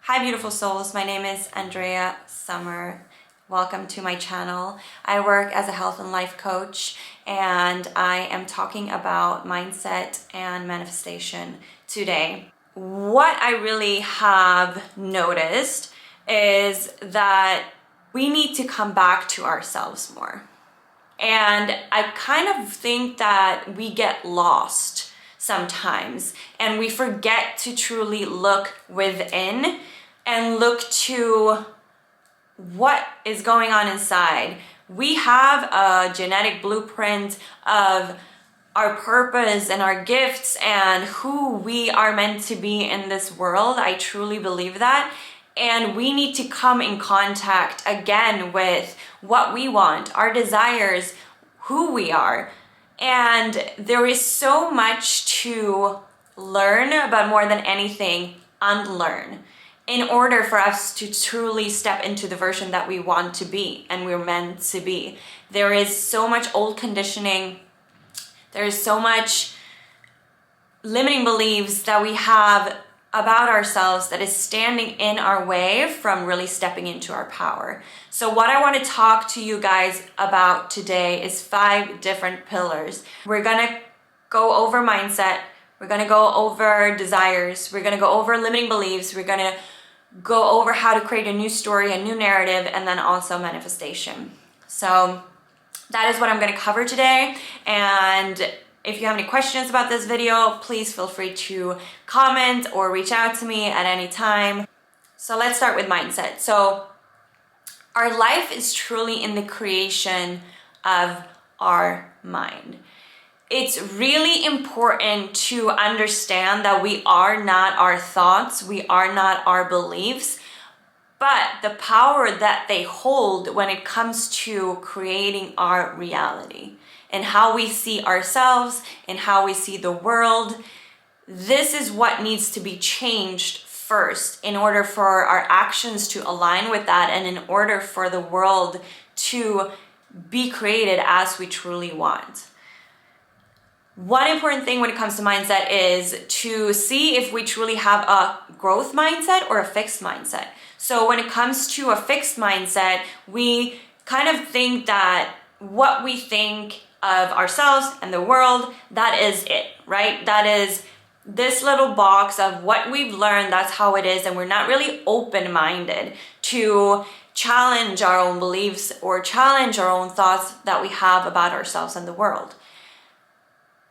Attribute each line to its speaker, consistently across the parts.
Speaker 1: Hi beautiful souls, my name is Andrea Summer. Welcome to my channel. I work as a health and life coach and I am talking about mindset and manifestation today. What I really have noticed is that we need to come back to ourselves more. And I kind of think that we get lost sometimes and we forget to truly look within and look to what is going on inside. We have a genetic blueprint of our purpose and our gifts and who we are meant to be in this world. I truly believe that. And we need to come in contact again with what we want, our desires, who we are. And there is so much to learn, but more than anything, unlearn, in order for us to truly step into the version that we want to be and we're meant to be. There is so much old conditioning. There is so much limiting beliefs that we have about ourselves that is standing in our way from really stepping into our power. So what I want to talk to you guys about today is 5 different pillars. We're gonna go over mindset, we're gonna go over desires, we're gonna go over limiting beliefs, we're gonna go over how to create a new story, a new narrative, and then also manifestation. So that is what I'm going to cover today. And if you have any questions about this video, please feel free to comment or reach out to me at any time. So let's start with mindset. So our life is truly in the creation of our mind. It's really important to understand that we are not our thoughts, we are not our beliefs, but the power that they hold when it comes to creating our reality and how we see ourselves and how we see the world. This is what needs to be changed first in order for our actions to align with that and in order for the world to be created as we truly want. One important thing when it comes to mindset is to see if we truly have a growth mindset or a fixed mindset. So when it comes to a fixed mindset, we kind of think that what we think of ourselves and the world, that is it, right? That is this little box of what we've learned, that's how it is, and we're not really open-minded to challenge our own beliefs or challenge our own thoughts that we have about ourselves and the world.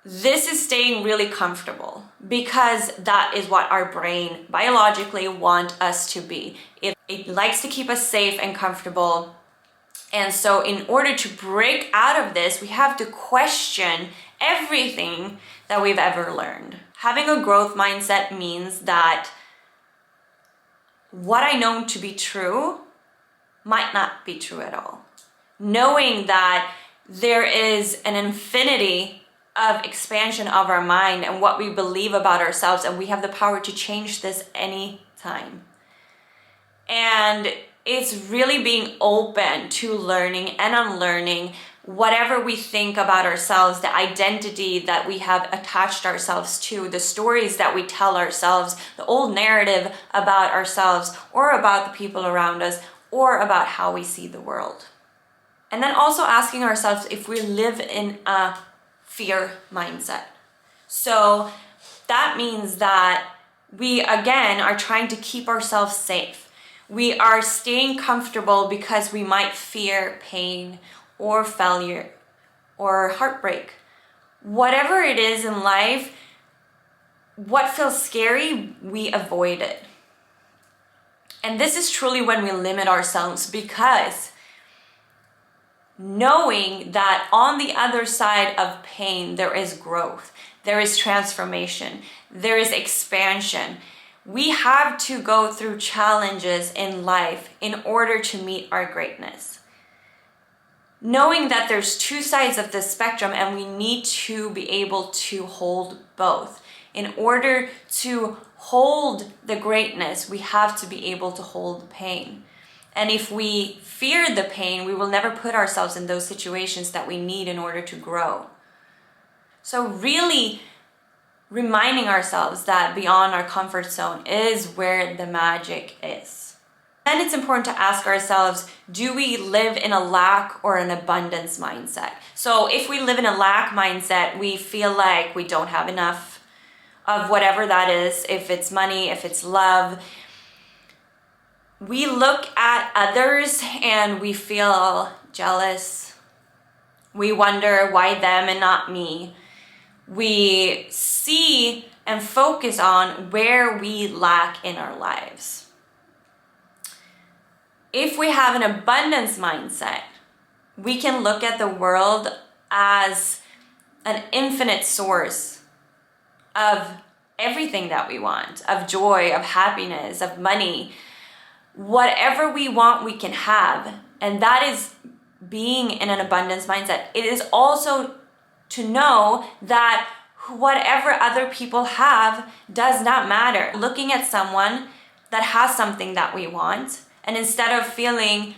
Speaker 1: This is staying really comfortable because that is what our brain biologically wants us to be. It likes to keep us safe and comfortable. And so in order to break out of this, we have to question everything that we've ever learned. Having a growth mindset means that what I know to be true might not be true at all. Knowing that there is an infinity of expansion of our mind and what we believe about ourselves, and we have the power to change this anytime. And it's really being open to learning and unlearning whatever we think about ourselves, the identity that we have attached ourselves to, the stories that we tell ourselves, the old narrative about ourselves or about the people around us or about how we see the world. And then also asking ourselves if we live in a fear mindset. So that means that we again are trying to keep ourselves safe. We are staying comfortable because we might fear pain or failure or heartbreak. Whatever it is in life, what feels scary, we avoid it. And this is truly when we limit ourselves, because knowing that on the other side of pain, there is growth, there is transformation, there is expansion. We have to go through challenges in life in order to meet our greatness. Knowing that there's 2 sides of the spectrum and we need to be able to hold both. In order to hold the greatness, we have to be able to hold the pain. And if we fear the pain, we will never put ourselves in those situations that we need in order to grow. So really reminding ourselves that beyond our comfort zone is where the magic is. Then it's important to ask ourselves, do we live in a lack or an abundance mindset? So if we live in a lack mindset, we feel like we don't have enough of whatever that is, if it's money, if it's love. We look at others and we feel jealous. We wonder why them and not me. We see and focus on where we lack in our lives. If we have an abundance mindset, we can look at the world as an infinite source of everything that we want, of joy, of happiness, of money. Whatever we want, we can have. And that is being in an abundance mindset. It is also to know that whatever other people have does not matter. Looking at someone that has something that we want, and instead of feeling,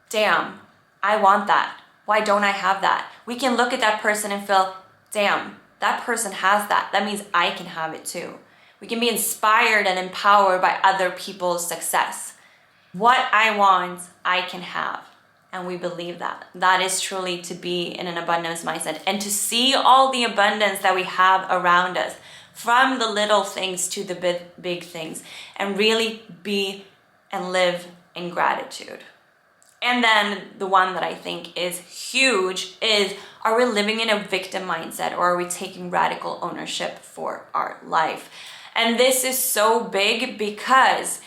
Speaker 1: damn, I want that. Why don't I have that? We can look at that person and feel, damn, that person has that. That means I can have it too. We can be inspired and empowered by other people's success. What I want, I can have. And we believe that. That is truly to be in an abundance mindset and to see all the abundance that we have around us, from the little things to the big things, and really be and live in gratitude. And then the one that I think is huge is, are we living in a victim mindset, or are we taking radical ownership for our life? And this is so big because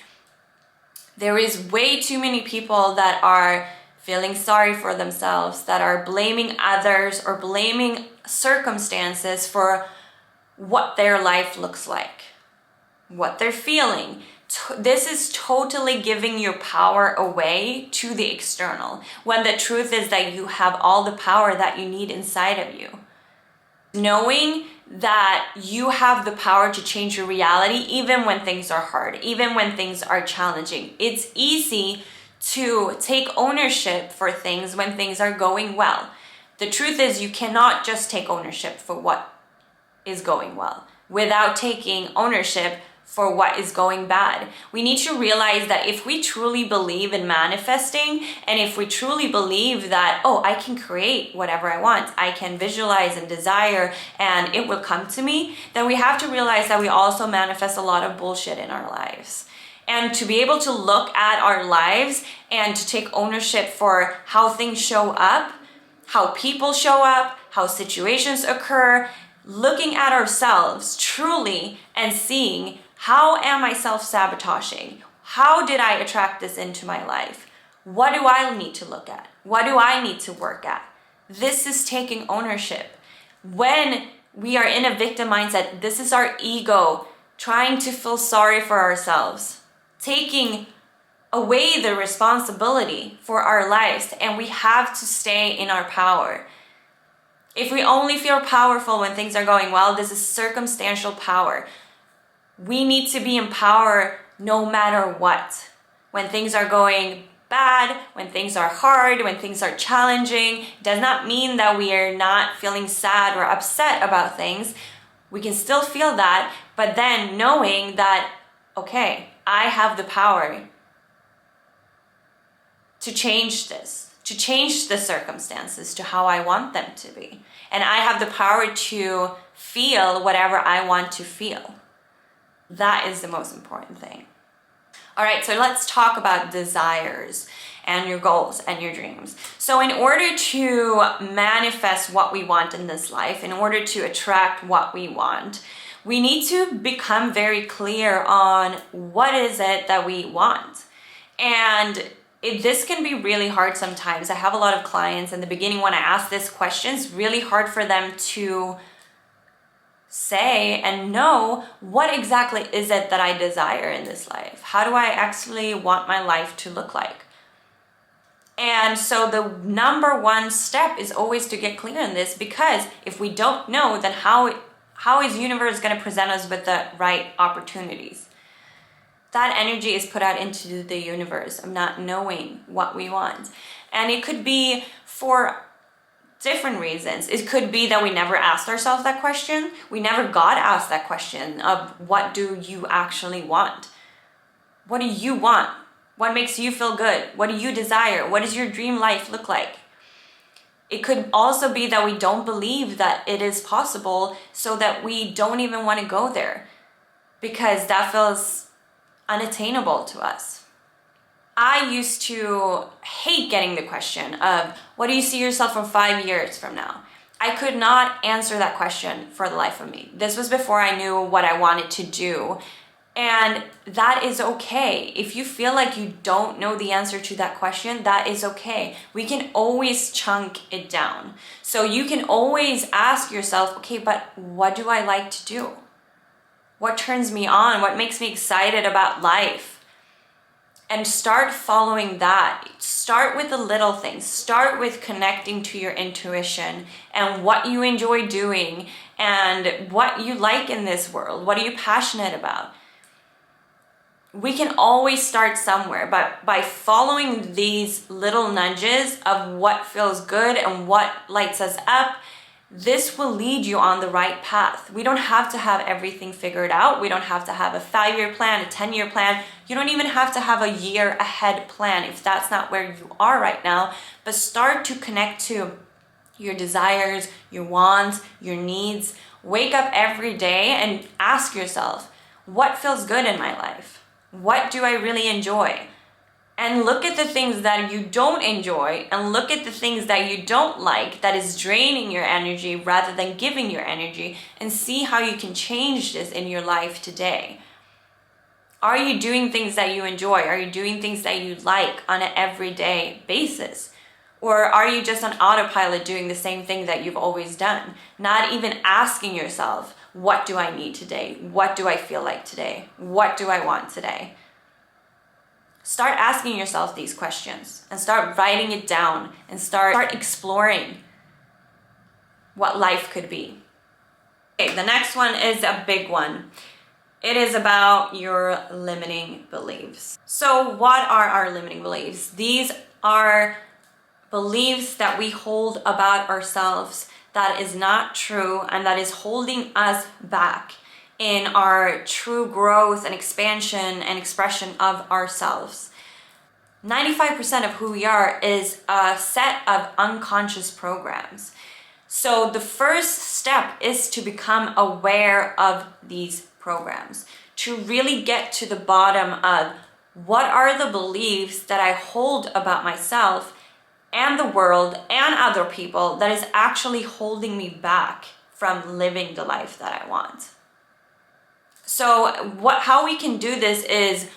Speaker 1: there is way too many people that are feeling sorry for themselves, that are blaming others or blaming circumstances for what their life looks like, what they're feeling. This is totally giving your power away to the external, when the truth is that you have all the power that you need inside of you. Knowing that you have the power to change your reality even when things are hard, even when things are challenging. It's easy to take ownership for things when things are going well. The truth is, you cannot just take ownership for what is going well without taking ownership for what is going bad. We need to realize that if we truly believe in manifesting, and if we truly believe that, oh, I can create whatever I want, I can visualize and desire, and it will come to me, then we have to realize that we also manifest a lot of bullshit in our lives. And to be able to look at our lives and to take ownership for how things show up, how people show up, how situations occur, looking at ourselves truly and seeing, how am I self-sabotaging? How did I attract this into my life? What do I need to look at? What do I need to work at? This is taking ownership. When we are in a victim mindset, this is our ego trying to feel sorry for ourselves, taking away the responsibility for our lives, and we have to stay in our power. If we only feel powerful when things are going well, this is circumstantial power. We need to be empowered no matter what. When things are going bad, when things are hard, when things are challenging, it does not mean that we are not feeling sad or upset about things. We can still feel that, but then knowing that, okay, I have the power to change this, to change the circumstances to how I want them to be. And I have the power to feel whatever I want to feel. That is the most important thing. All right, so let's talk about desires and your goals and your dreams. So in order to manifest what we want in this life, in order to attract what we want, we need to become very clear on what is it that we want. And this can be really hard sometimes. I have a lot of clients in the beginning when I ask this question, it's really hard for them to say and know what exactly is it that I desire in this life. How do I actually want my life to look like? And so the number one step is always to get clear on this, because if we don't know, then how is universe going to present us with the right opportunities? That energy is put out into the universe of not knowing what we want. And it could be for different reasons. It could be that we never asked ourselves that question. We never got asked that question of what do you actually want? What do you want? What makes you feel good? What do you desire? What does your dream life look like? It could also be that we don't believe that it is possible, so that we don't even want to go there because that feels unattainable to us. I used to hate getting the question of, what do you see yourself from 5 years from now? I could not answer that question for the life of me. This was before I knew what I wanted to do. And that is okay. If you feel like you don't know the answer to that question, that is okay. We can always chunk it down. So you can always ask yourself, okay, but what do I like to do? What turns me on? What makes me excited about life? And start following that. Start with the little things. Start with connecting to your intuition and what you enjoy doing and what you like in this world. What are you passionate about? We can always start somewhere, but by following these little nudges of what feels good and what lights us up, this will lead you on the right path. We don't have to have everything figured out. We don't have to have a 5-year plan, a 10-year plan. You don't even have to have a year ahead plan if that's not where you are right now. But start to connect to your desires, your wants, your needs. Wake up every day and ask yourself, what feels good in my life? What do I really enjoy? And look at the things that you don't enjoy and look at the things that you don't like that is draining your energy rather than giving your energy, and see how you can change this in your life today. Are you doing things that you enjoy? Are you doing things that you like on an everyday basis? Or are you just on autopilot doing the same thing that you've always done? Not even asking yourself, what do I need today? What do I feel like today? What do I want today? Start asking yourself these questions and start writing it down and start exploring what life could be. Okay, the next one is a big one. It is about your limiting beliefs. So what are our limiting beliefs? These are beliefs that we hold about ourselves that is not true and that is holding us back in our true growth and expansion and expression of ourselves. 95% of who we are is a set of unconscious programs. So the first step is to become aware of these programs, to really get to the bottom of what are the beliefs that I hold about myself and the world and other people that is actually holding me back from living the life that I want. So how we can do this is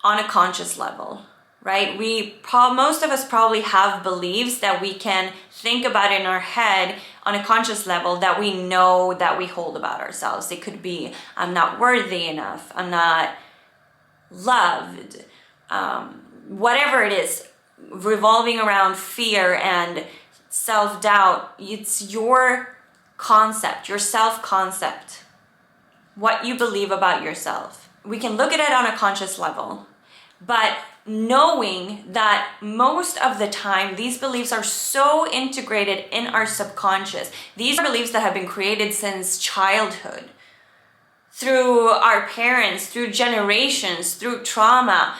Speaker 1: on a conscious level, right? Most of us probably have beliefs that we can think about in our head on a conscious level that we know that we hold about ourselves. It could be, I'm not worthy enough, I'm not loved, whatever it is, revolving around fear and self-doubt. It's your concept, your self-concept, what you believe about yourself. We can look at it on a conscious level, but knowing that most of the time these beliefs are so integrated in our subconscious. These are beliefs that have been created since childhood, through our parents, through generations, through trauma.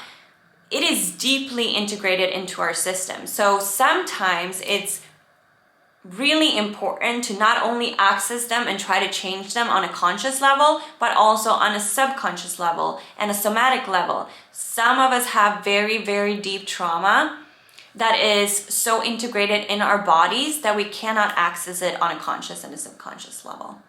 Speaker 1: It is deeply integrated into our system. So sometimes it's really important to not only access them and try to change them on a conscious level, but also on a subconscious level and a somatic level. Some of us have very, very deep trauma that is so integrated in our bodies that we cannot access it on a conscious and a subconscious level.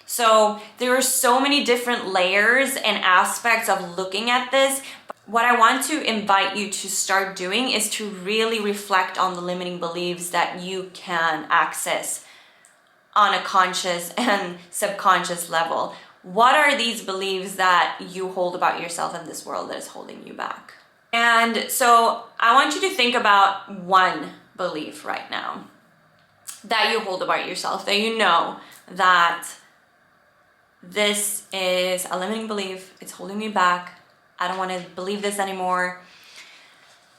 Speaker 1: So there are so many different layers and aspects of looking at this. What I want to invite you to start doing is to really reflect on the limiting beliefs that you can access on a conscious and subconscious level. What are these beliefs that you hold about yourself in this world that is holding you back? And so I want you to think about one belief right now that you hold about yourself, that you know that this is a limiting belief, it's holding me back, I don't want to believe this anymore.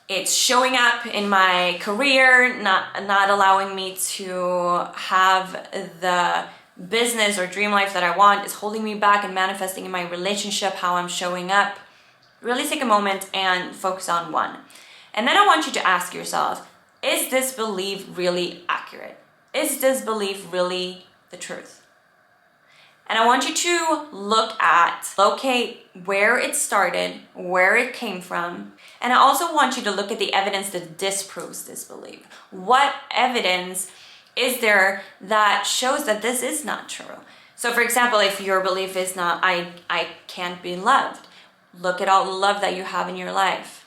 Speaker 1: It's showing up in my career, not allowing me to have the business or dream life that I want. It's holding me back and manifesting in my relationship, how I'm showing up. Really take a moment and focus on one. And then I want you to ask yourself, is this belief really accurate? Is this belief really the truth? And I want you to locate where it started, where it came from. And I also want you to look at the evidence that disproves this belief. What evidence is there that shows that this is not true? So for example, if your belief is not, I can't be loved, look at all the love that you have in your life.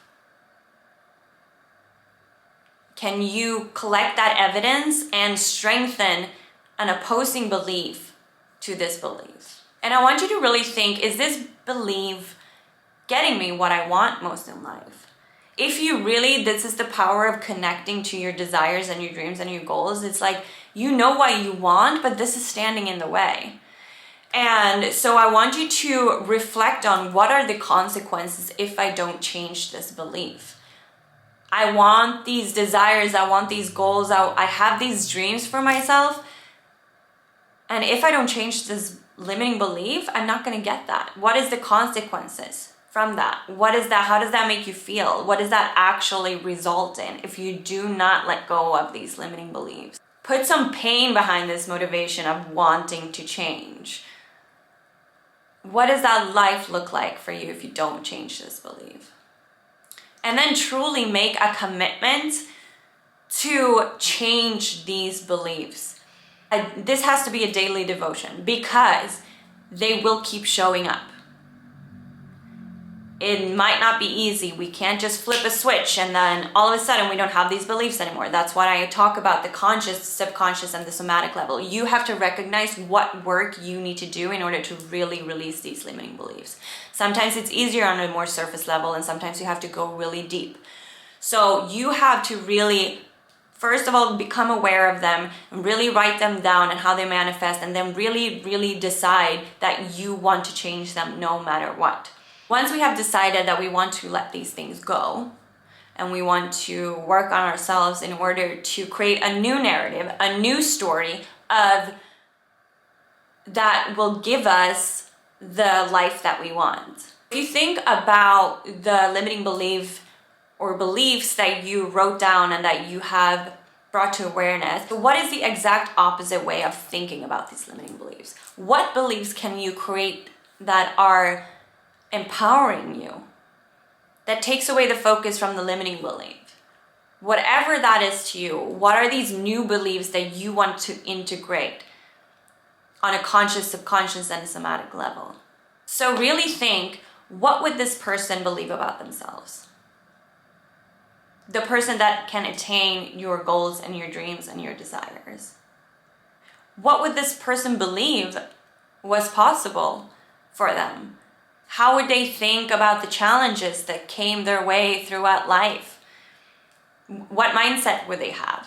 Speaker 1: Can you collect that evidence and strengthen an opposing belief to this belief? And I want you to really think, is this belief getting me what I want most in life? If you really, this is the power of connecting to your desires and your dreams and your goals. It's like, you know what you want, but this is standing in the way. And so I want you to reflect on, what are the consequences if I don't change this belief? I want these desires, I want these goals, I have these dreams for myself. And if I don't change this limiting belief, I'm not going to get that. What is the consequences from that? What is that? How does that make you feel? What does that actually result in if you do not let go of these limiting beliefs? Put some pain behind this motivation of wanting to change. What does that life look like for you if you don't change this belief? And then truly make a commitment to change these beliefs. This has to be a daily devotion because they will keep showing up. It might not be easy. We can't just flip a switch and then all of a sudden we don't have these beliefs anymore. That's why I talk about the conscious, subconscious, and the somatic level. You have to recognize what work you need to do in order to really release these limiting beliefs. Sometimes it's easier on a more surface level, and sometimes you have to go really deep. So you have to really, first of all, become aware of them and really write them down and how they manifest, and then really decide that you want to change them no matter what. Once we have decided that we want to let these things go and we want to work on ourselves in order to create a new narrative, a new story of that will give us the life that we want. If you think about the limiting belief or beliefs that you wrote down and that you have brought to awareness, what is the exact opposite way of thinking about these limiting beliefs? What beliefs can you create that are empowering you, that takes away the focus from the limiting belief? Whatever that is to you, what are these new beliefs that you want to integrate on a conscious, subconscious, and somatic level? So really think, what would this person believe about themselves? The person that can attain your goals and your dreams and your desires. What would this person believe was possible for them? How would they think about the challenges that came their way throughout life? What mindset would they have?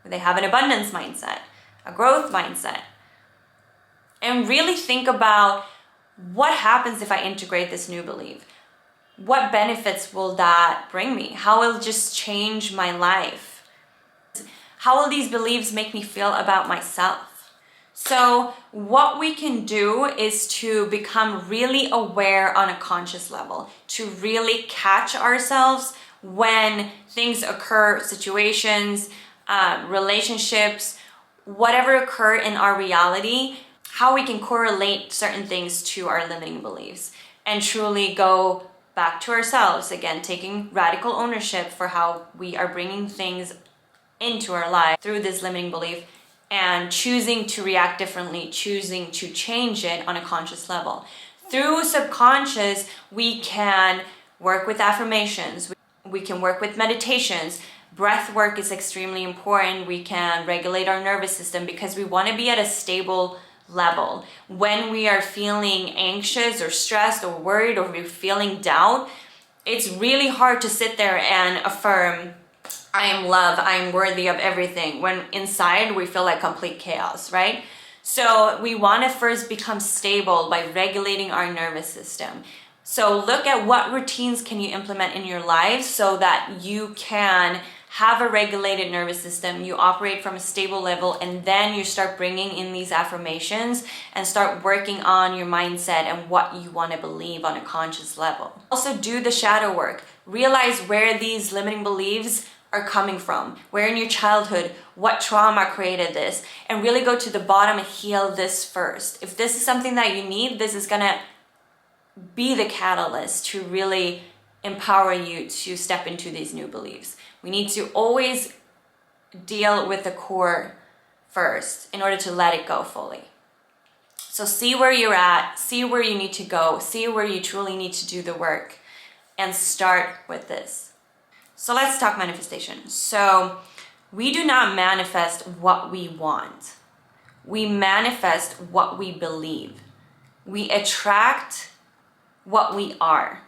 Speaker 1: Would they have an abundance mindset, a growth mindset? And really think about, what happens if I integrate this new belief? What benefits will that bring me? How will it just change my life? How will these beliefs make me feel about myself? So what we can do is to become really aware on a conscious level, to really catch ourselves when things occur, situations, relationships, whatever occur in our reality, how we can correlate certain things to our limiting beliefs and truly go back to ourselves, again, taking radical ownership for how we are bringing things into our life through this limiting belief, and choosing to react differently, choosing to change it on a conscious level. Through subconscious, we can work with affirmations, we can work with meditations. Breath work is extremely important. We can regulate our nervous system because we want to be at a stable level. When we are feeling anxious or stressed or worried or we're feeling doubt, it's really hard to sit there and affirm, I am love, I am worthy of everything, when inside we feel like complete chaos, right? So we want to first become stable by regulating our nervous system. So look at what routines can you implement in your life so that you can have a regulated nervous system, you operate from a stable level, and then you start bringing in these affirmations and start working on your mindset and what you want to believe on a conscious level. Also do the shadow work. Realize where these limiting beliefs are coming from, where in your childhood, what trauma created this, and really go to the bottom and heal this first. If this is something that you need, this is gonna be the catalyst to really empower you to step into these new beliefs. We need to always deal with the core first in order to let it go fully. So see where you're at, see where you need to go, see where you truly need to do the work, and start with this. So let's talk manifestation. So we do not manifest what we want. We manifest what we believe. We attract what we are.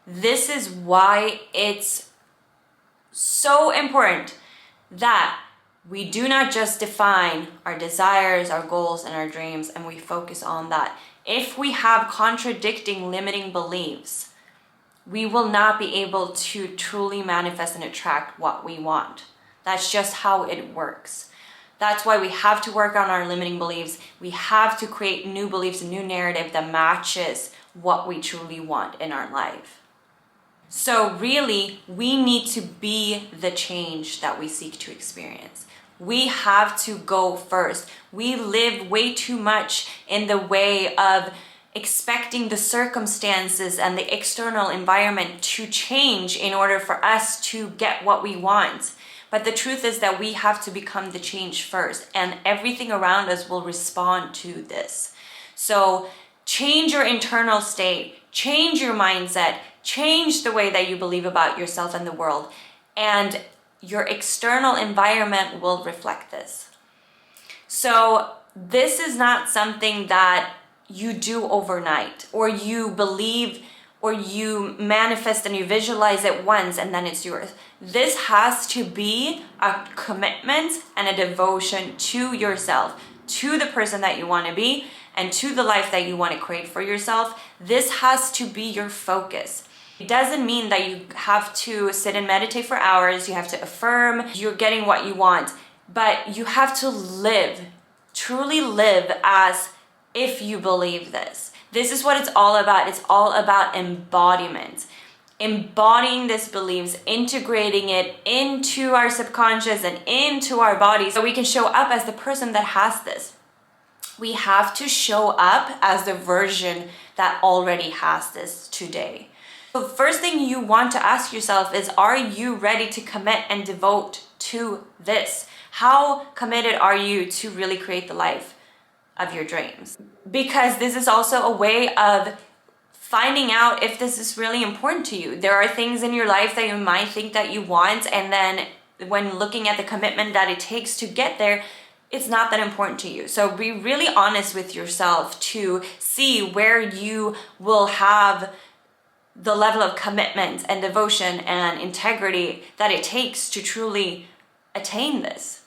Speaker 1: This is why it's so important that we do not just define our desires, our goals, and our dreams, and we focus on that. If we have contradicting, limiting beliefs, we will not be able to truly manifest and attract what we want. That's just how it works. That's why we have to work on our limiting beliefs. We have to create new beliefs, a new narrative that matches what we truly want in our life. So really, we need to be the change that we seek to experience. We have to go first. We live way too much in the way of expecting the circumstances and the external environment to change in order for us to get what we want. But the truth is that we have to become the change first, and everything around us will respond to this. So change your internal state, change your mindset, change the way that you believe about yourself and the world, and your external environment will reflect this. So this is not something that you do overnight, or you believe, or you manifest and you visualize it once and then it's yours. This has to be a commitment and a devotion to yourself, to the person that you want to be, and to the life that you want to create for yourself. This has to be your focus. It doesn't mean that you have to sit and meditate for hours, you have to affirm you're getting what you want, but you have to live, truly live as if you believe this. This is what it's all about. It's all about embodiment. Embodying these beliefs, integrating it into our subconscious and into our bodies so we can show up as the person that has this. We have to show up as the version that already has this today. The first thing you want to ask yourself is, are you ready to commit and devote to this? How committed are you to really create the life of your dreams? Because this is also a way of finding out if this is really important to you. There are things in your life that you might think that you want, and then when looking at the commitment that it takes to get there, it's not that important to you. So be really honest with yourself to see where you will have the level of commitment and devotion and integrity that it takes to truly attain this.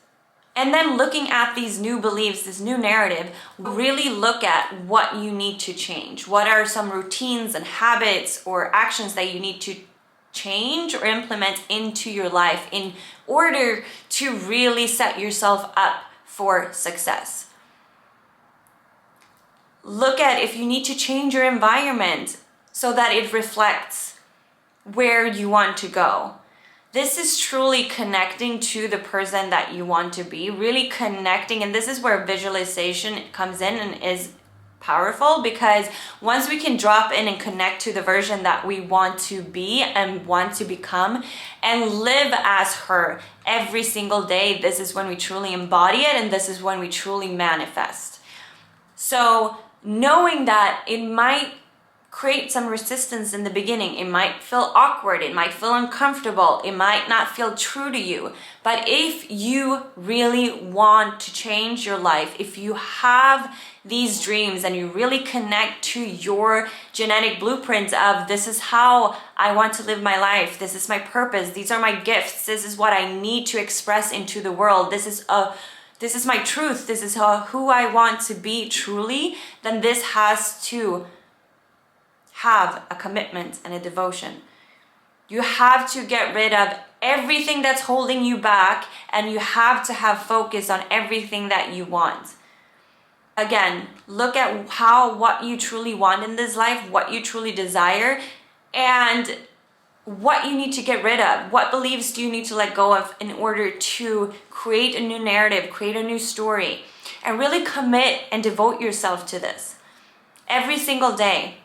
Speaker 1: And then looking at these new beliefs, this new narrative, really look at what you need to change. What are some routines and habits or actions that you need to change or implement into your life in order to really set yourself up for success? Look at if you need to change your environment so that it reflects where you want to go. This is truly connecting to the person that you want to be, really connecting. And this is where visualization comes in and is powerful, because once we can drop in and connect to the version that we want to be and want to become and live as her every single day, this is when we truly embody it, and this is when we truly manifest. So knowing that it might create some resistance in the beginning. It might feel awkward, it might feel uncomfortable, it might not feel true to you. But if you really want to change your life, if you have these dreams and you really connect to your genetic blueprint of this is how I want to live my life, this is my purpose, these are my gifts, this is what I need to express into the world, this is my truth, this is who I want to be truly, then this has to have a commitment and a devotion. You have to get rid of everything that's holding you back, and you have to have focus on everything that you want. Again, look at what you truly want in this life, what you truly desire, and what you need to get rid of. What beliefs do you need to let go of in order to create a new narrative, create a new story, and really commit and devote yourself to this every single day.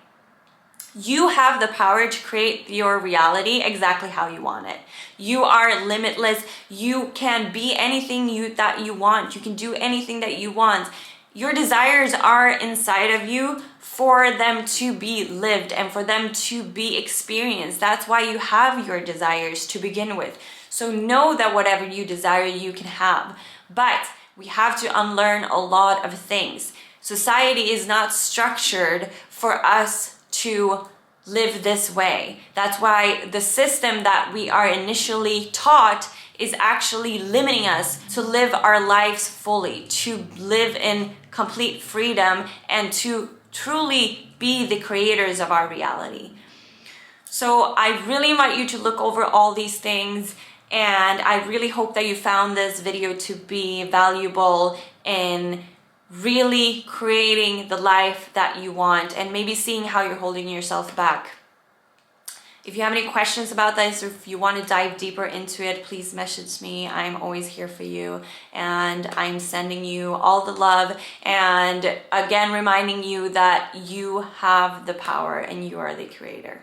Speaker 1: You have the power to create your reality exactly how you want it. You are limitless. You can be anything that you want. You can do anything that you want. Your desires are inside of you for them to be lived and for them to be experienced. That's why you have your desires to begin with. So know that whatever you desire, you can have. But we have to unlearn a lot of things. Society is not structured for us to live this way. That's why the system that we are initially taught is actually limiting us to live our lives fully, to live in complete freedom, and to truly be the creators of our reality. So I really invite you to look over all these things, and I really hope that you found this video to be valuable in really creating the life that you want and maybe seeing how you're holding yourself back. If you have any questions about this, or if you want to dive deeper into it, please message me. I'm always here for you, and I'm sending you all the love, and again reminding you that you have the power and you are the creator.